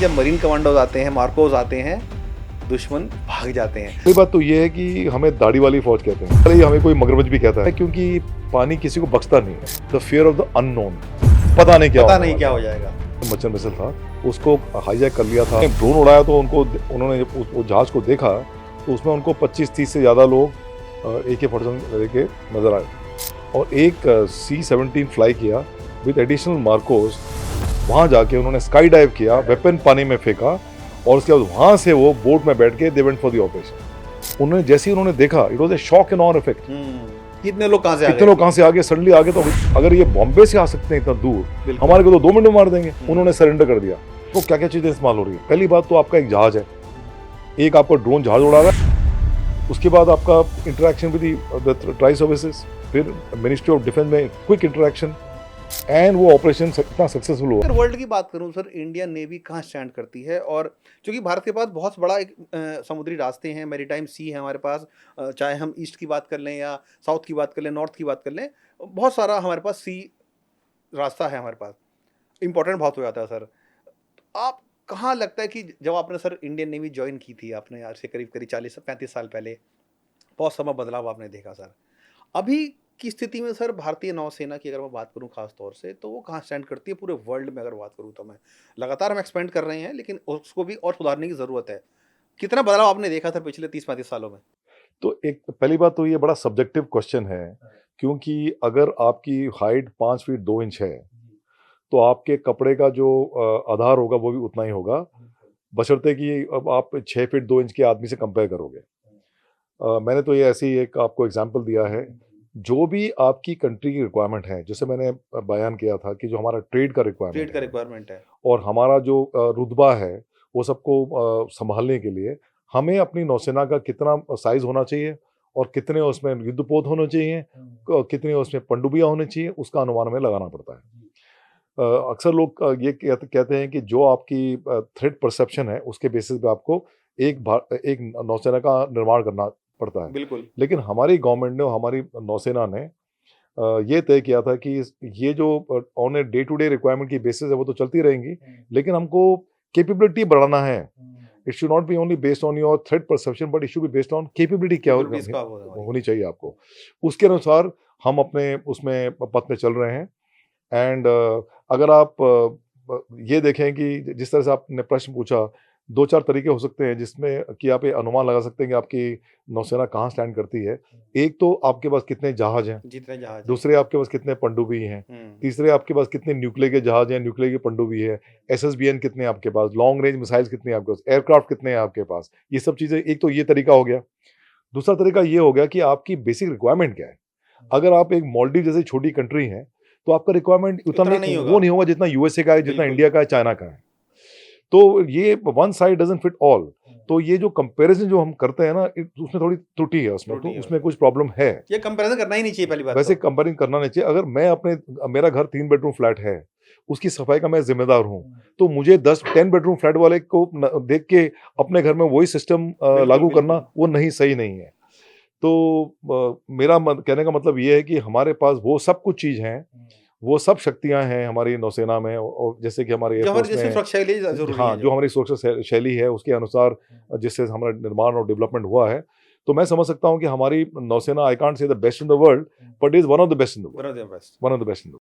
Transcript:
जब marine commandos आते हैं, मार्कोस आते हैं, दुश्मन भाग जाते हैं। पहली बात तो ये है कि हमें दाढ़ी वाली फौज कहते हैं, भले ही हमें कोई मगरमच्छ भी कहता है, क्योंकि पानी किसी को बख्शता नहीं है। The fear of the unknown, पता नहीं क्या हो जाएगा। मर्चेंट वेसल था, उसको हाईजैक कर लिया था, ड्रोन उड़ाया तो उन्होंने वो जहाज को देखा तो उसमें उनको 25-30 से ज़्यादा लोग AK-47 लेके नजर आए और एक C-17 फ्लाई किया विद एडिशनल मार्कोस। वहाँ जाके उन्होंने स्काई डाइव किया, वेपन पानी में फेंका और उसके बाद वहाँ से वो बोट में बैठ के they went for the operation. उन्होंने जैसे ही उन्होंने देखा, it was a shock and on effect. कितने लोग कहाँ से आ गए सडनली आ गए। तो अगर ये बॉम्बे से आ सकते हैं इतना दूर, हमारे को तो 2 मिनट में मार देंगे। उन्होंने सरेंडर कर दिया। तो क्या क्या चीजें इस्तेमाल हो रही है? पहली बात तो आपका एक जहाज है, एक आपका ड्रोन जहाज उड़ा रहा है, उसके बाद आपका इंटरेक्शन विद ट्राई सर्विसेज, फिर मिनिस्ट्री ऑफ डिफेंस में क्विक इंटरेक्शन, एंड वो ऑपरेशन इतना सक्सेसफुल हुआ। अगर वर्ल्ड की बात करूं सर, इंडियन नेवी कहाँ स्टैंड करती है? और क्योंकि भारत के पास बहुत बड़ा एक समुद्री रास्ते हैं, मैरीटाइम सी है हमारे पास, चाहे हम ईस्ट की बात कर लें या साउथ की बात कर लें, नॉर्थ की बात कर लें, बहुत सारा हमारे पास सी रास्ता है हमारे पास, इंपॉर्टेंट बहुत हो जाता है सर। आप कहाँ लगता है कि जब आपने सर इंडियन नेवी ज्वाइन की थी, आपने आज से करीब करीब 40 से 35 साल पहले, बहुत समय बदलाव आपने देखा सर। अभी की स्थिति में सर भारतीय नौसेना की अगर मैं बात करूं खास तौर से, तो वो कहाँ स्टैंड करती है पूरे वर्ल्ड में? अगर बात करूं तो मैं लगातार हम एक्सपेंड कर रहे हैं, लेकिन उसको भी और सुधारने की ज़रूरत है। कितना बदलाव आपने देखा था पिछले 30-35 सालों में? तो एक पहली बात तो ये बड़ा सब्जेक्टिव क्वेश्चन है, क्योंकि अगर आपकी हाइट 5 फीट 2 इंच है तो आपके कपड़े का जो आधार होगा वो भी उतना ही होगा, बशर्ते कि अब आप 6 फीट 2 इंच के आदमी से कंपेयर करोगे। मैंने तो ये ऐसे ही एक आपको एग्जांपल दिया है। जो भी आपकी कंट्री की रिक्वायरमेंट है, जैसे मैंने बयान किया था कि जो हमारा ट्रेड का रिक्वायरमेंट है और हमारा जो रुतबा है वो सबको संभालने के लिए हमें अपनी नौसेना का कितना साइज होना चाहिए और कितने उसमें युद्धपोत होने चाहिए, कितने उसमें पनडुब्बियां होनी चाहिए, उसका अनुमान हमें लगाना पड़ता है। अक्सर लोग ये कहते हैं कि जो आपकी थ्रेट परसेप्शन है उसके बेसिस पे आपको एक नौसेना का निर्माण करना पड़ता है। बिल्कुल। लेकिन हमारी गवर्नमेंट ने, हमारी नौसेना ने ये तय किया था कि ये जो on a day to day requirement की बेसिस है वो तो चलती रहेंगी, लेकिन हमको कैपेबिलिटी बढ़ाना है। It should not be only based on your threat perception, but it should be based on capability. क्या होनी चाहिए आपको, उसके अनुसार हम अपने उसमें पथ में चल रहे हैं। एंड अगर आप ये देखें कि जिस तरह से आपने प्रश्न पूछा, 2-4 तरीके हो सकते हैं जिसमें कि आप ये अनुमान लगा सकते हैं कि आपकी नौसेना कहाँ स्टैंड करती है। एक तो आपके पास कितने जहाज हैं, जितने जहाज, दूसरे आपके पास कितने पनडुब्बी हैं, तीसरे आपके पास कितने न्यूक्लियर के जहाज हैं, न्यूक्लियर की पनडुब्बी है, SSBN कितने आपके पास, लॉन्ग रेंज मिसाइल्स कितने आपके पास, एयरक्राफ्ट कितने हैं आपके पास। ये सब चीज़ें, एक तो ये तरीका हो गया। दूसरा तरीका ये हो गया कि आपकी बेसिक रिक्वायरमेंट क्या है। अगर आप एक मालदीव जैसी छोटी कंट्री हैं तो आपका रिक्वायरमेंट उतना नहीं होगा जितना USA का है, जितना इंडिया का है, चाइना का है। तो ये one side doesn't fit all. तो ये जो कंपैरिजन जो हम करते हैं ना, उसमें थोड़ी त्रुटि है, उसमें कुछ प्रॉब्लम है। ये कंपैरिजन करना ही नहीं चाहिए पहली बात। वैसे कंपेयरिंग करना नहीं चाहिए। अगर मैं मेरा घर 3 बेडरूम फ्लैट है, उसकी सफाई का मैं जिम्मेदार हूँ, तो मुझे 10 बेडरूम फ्लैट वाले को देख के अपने घर में वही सिस्टम लागू करना वो सही नहीं है। तो मेरा कहने का मतलब ये है कि हमारे पास वो सब कुछ चीज़ हैं, वो सब शक्तियां हैं हमारी नौसेना में, और जैसे कि हमारे एयरफोर्स में, हाँ, जो हमारी सुरक्षा शैली है उसके अनुसार जिससे हमारा निर्माण और डेवलपमेंट हुआ है, तो मैं समझ सकता हूं कि हमारी नौसेना, I can't say the best in the world, but is one of the best in the world.